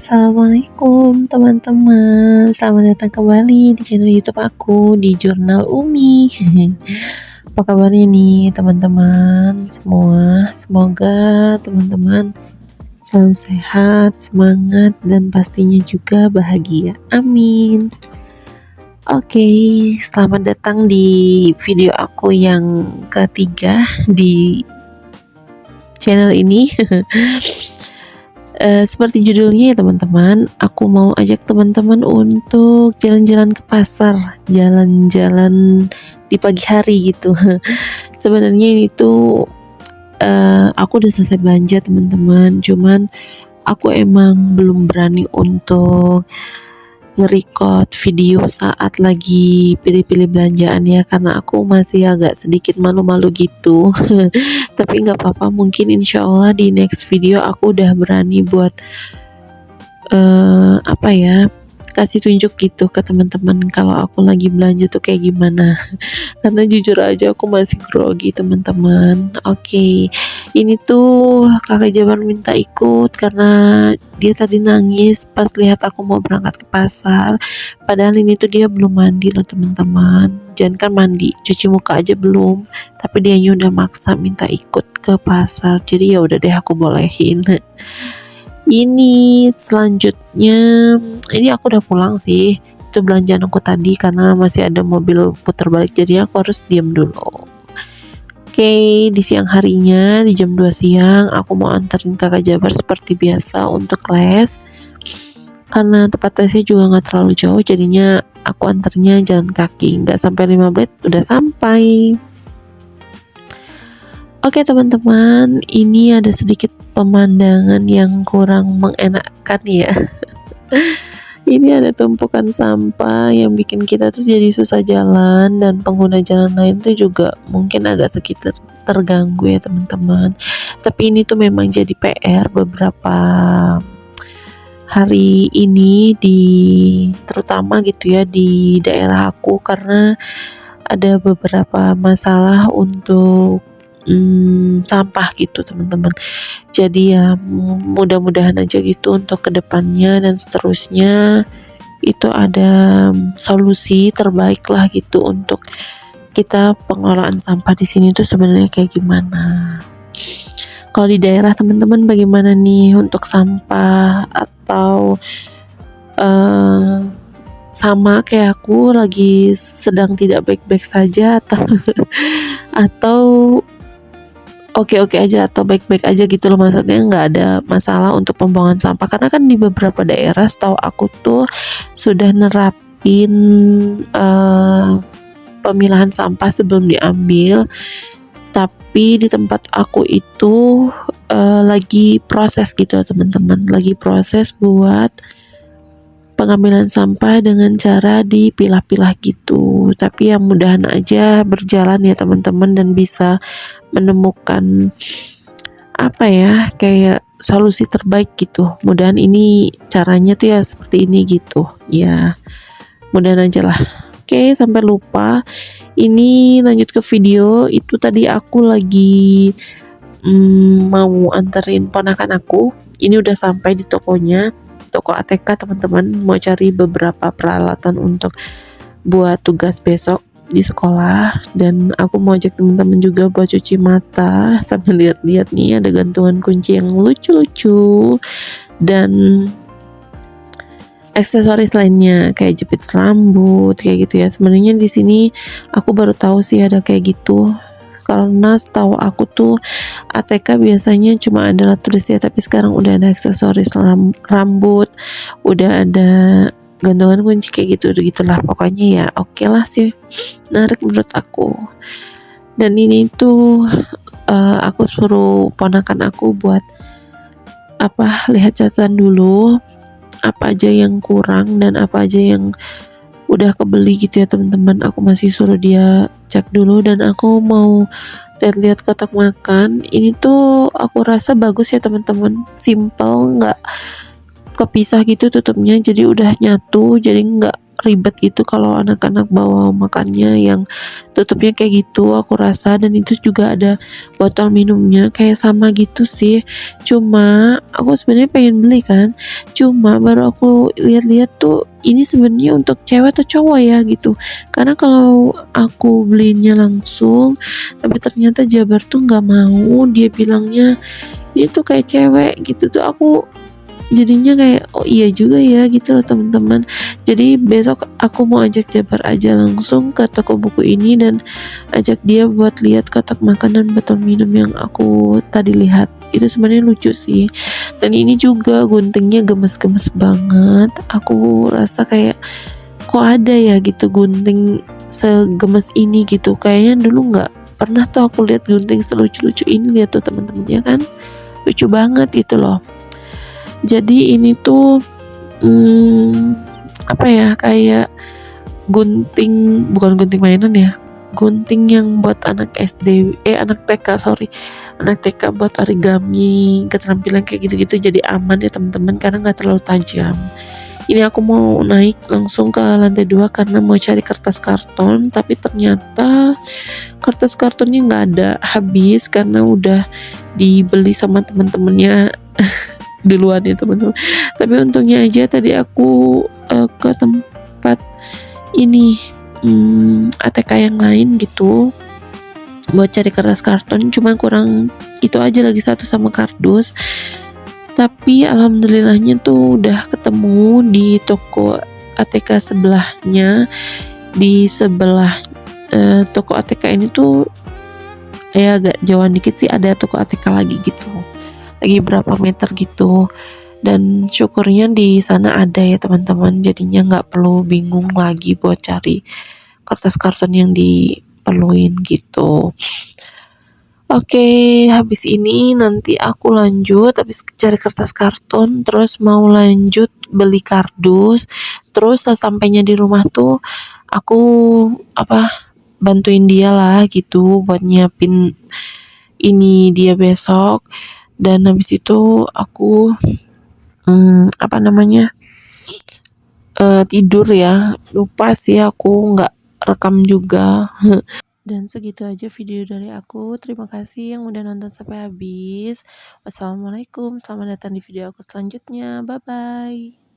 Assalamualaikum teman-teman. Selamat datang kembali di channel YouTube aku di Jurnal Umi. Apa kabarnya nih teman-teman semua? Semoga teman-teman selalu sehat, semangat, dan pastinya juga bahagia. Amin. Oke, selamat datang di video aku yang ketiga di channel ini. Seperti judulnya ya teman-teman, aku mau ajak teman-teman untuk jalan-jalan ke pasar, jalan-jalan di pagi hari gitu. Sebenarnya ini tuh aku udah selesai belanja teman-teman, cuman aku emang belum berani untuk nge-record video saat lagi pilih-pilih belanjaan ya, karena aku masih agak sedikit malu-malu gitu. Tapi nggak apa-apa, mungkin insya Allah di next video aku udah berani buat kasih tunjuk gitu ke teman-teman kalau aku lagi belanja tuh kayak gimana. Karena jujur aja aku masih grogi teman-teman. Oke, ini tuh kakak Jabar minta ikut karena dia tadi nangis pas lihat aku mau berangkat ke pasar. Padahal ini tuh dia belum mandi loh teman-teman. Jangan kan mandi, cuci muka aja belum. Tapi dia udah maksa minta ikut ke pasar. Jadi ya udah deh aku bolehin. Ini selanjutnya, ini aku udah pulang sih. Itu belanjaan aku tadi karena masih ada mobil putar balik, jadi aku harus diam dulu. Oke, di siang harinya di jam 2 siang aku mau anterin kakak Jabar seperti biasa untuk les. Karena tempat lesnya juga nggak terlalu jauh, jadinya aku anternya jalan kaki, nggak sampai 5 menit udah sampai. Oke teman-teman, ini ada sedikit pemandangan yang kurang mengenakan ya. Ini ada tumpukan sampah yang bikin kita tuh jadi susah jalan, dan pengguna jalan lain tuh juga mungkin agak sekitar terganggu ya teman-teman. Tapi ini tuh memang jadi PR beberapa hari ini, terutama gitu ya di daerah aku, karena ada beberapa masalah untuk sampah gitu teman-teman. Jadi ya mudah-mudahan aja gitu untuk kedepannya dan seterusnya itu ada solusi terbaik lah gitu untuk kita pengelolaan sampah di sini tuh sebenarnya kayak gimana. Kalau di daerah teman-teman bagaimana nih untuk sampah, atau sama kayak aku lagi sedang tidak baik-baik saja, atau oke-oke aja, atau baik-baik aja gitu loh, maksudnya nggak ada masalah untuk pembuangan sampah. Karena kan di beberapa daerah setahu aku tuh sudah nerapin pemilahan sampah sebelum diambil, tapi di tempat aku itu lagi proses gitu teman-teman, lagi proses buat pengambilan sampah dengan cara dipilah-pilah gitu. Tapi yang mudahan aja berjalan ya teman-teman, dan bisa menemukan kayak solusi terbaik gitu. Mudahan ini caranya tuh ya seperti ini gitu ya, mudahan aja lah. Oke, sampai lupa, ini lanjut ke video. Itu tadi aku lagi mau anterin ponakan aku. Ini udah sampai di tokonya, toko ATK teman-teman, mau cari beberapa peralatan untuk buat tugas besok di sekolah. Dan aku mau ajak teman-teman juga buat cuci mata sambil lihat-lihat nih ada gantungan kunci yang lucu-lucu dan aksesoris lainnya kayak jepit rambut kayak gitu ya. Sebenarnya di sini aku baru tahu sih ada kayak gitu, karena setahu aku tuh ATK biasanya cuma ada alat tulis ya, tapi sekarang udah ada aksesoris rambut, udah ada gantungan kunci kayak gitulah pokoknya ya. Oke lah sih, menarik menurut aku. Dan ini tuh aku suruh ponakan aku buat lihat catatan dulu apa aja yang kurang dan apa aja yang udah kebeli gitu ya teman-teman. Aku masih suruh dia cek dulu, dan aku mau lihat-lihat kotak makan. Ini tuh aku rasa bagus ya teman-teman, simple, nggak kepisah gitu tutupnya, jadi udah nyatu, jadi nggak ribet gitu kalau anak-anak bawa makannya yang tutupnya kayak gitu, aku rasa. Dan itu juga ada botol minumnya kayak sama gitu sih, cuma aku sebenarnya pengen beli kan, cuma baru aku lihat-lihat tuh ini sebenarnya untuk cewek atau cowok ya gitu. Karena kalau aku belinya langsung tapi ternyata Jabar tuh nggak mau, dia bilangnya dia tuh kayak cewek gitu tuh. Aku jadinya kayak oh iya juga ya gitu loh teman-teman. Jadi besok aku mau ajak Jabar aja langsung ke toko buku ini dan ajak dia buat lihat kotak makan dan botol minum yang aku tadi lihat. Itu sebenarnya lucu sih. Dan ini juga guntingnya gemes-gemes banget. Aku rasa kayak kok ada ya gitu gunting segemes ini gitu. Kayaknya dulu nggak pernah tuh aku lihat gunting selucu-lucu ini. Lihat tuh teman-teman ya kan, lucu banget itu loh. Jadi ini tuh apa ya, kayak gunting, bukan gunting mainan ya, gunting yang buat anak SD, anak TK, sorry, anak TK buat origami, keterampilan kayak gitu-gitu. Jadi aman ya teman-teman karena nggak terlalu tajam. Ini aku mau naik langsung ke lantai 2 karena mau cari kertas karton, tapi ternyata kertas kartonnya nggak ada, habis karena udah dibeli sama teman-temannya duluan ya teman-teman. Tapi untungnya aja tadi aku ke tempat ini ATK yang lain gitu buat cari kertas karton, cuman kurang itu aja lagi satu sama kardus. Tapi alhamdulillahnya tuh udah ketemu di toko ATK sebelahnya. Di sebelah toko ATK ini tuh ya agak jauhan dikit sih ada toko ATK lagi gitu, lagi berapa meter gitu. Dan syukurnya di sana ada ya teman-teman, jadinya nggak perlu bingung lagi buat cari kertas karton yang diperluin gitu. Oke, habis ini nanti aku lanjut, habis cari kertas karton terus mau lanjut beli kardus. Terus sesampainya di rumah tuh aku bantuin dia lah gitu buat nyiapin ini dia besok. Dan habis itu aku tidur ya, lupa sih aku nggak rekam juga. Dan segitu aja video dari aku. Terima kasih yang udah nonton sampai habis. Wassalamualaikum, selamat datang di video aku selanjutnya. Bye bye.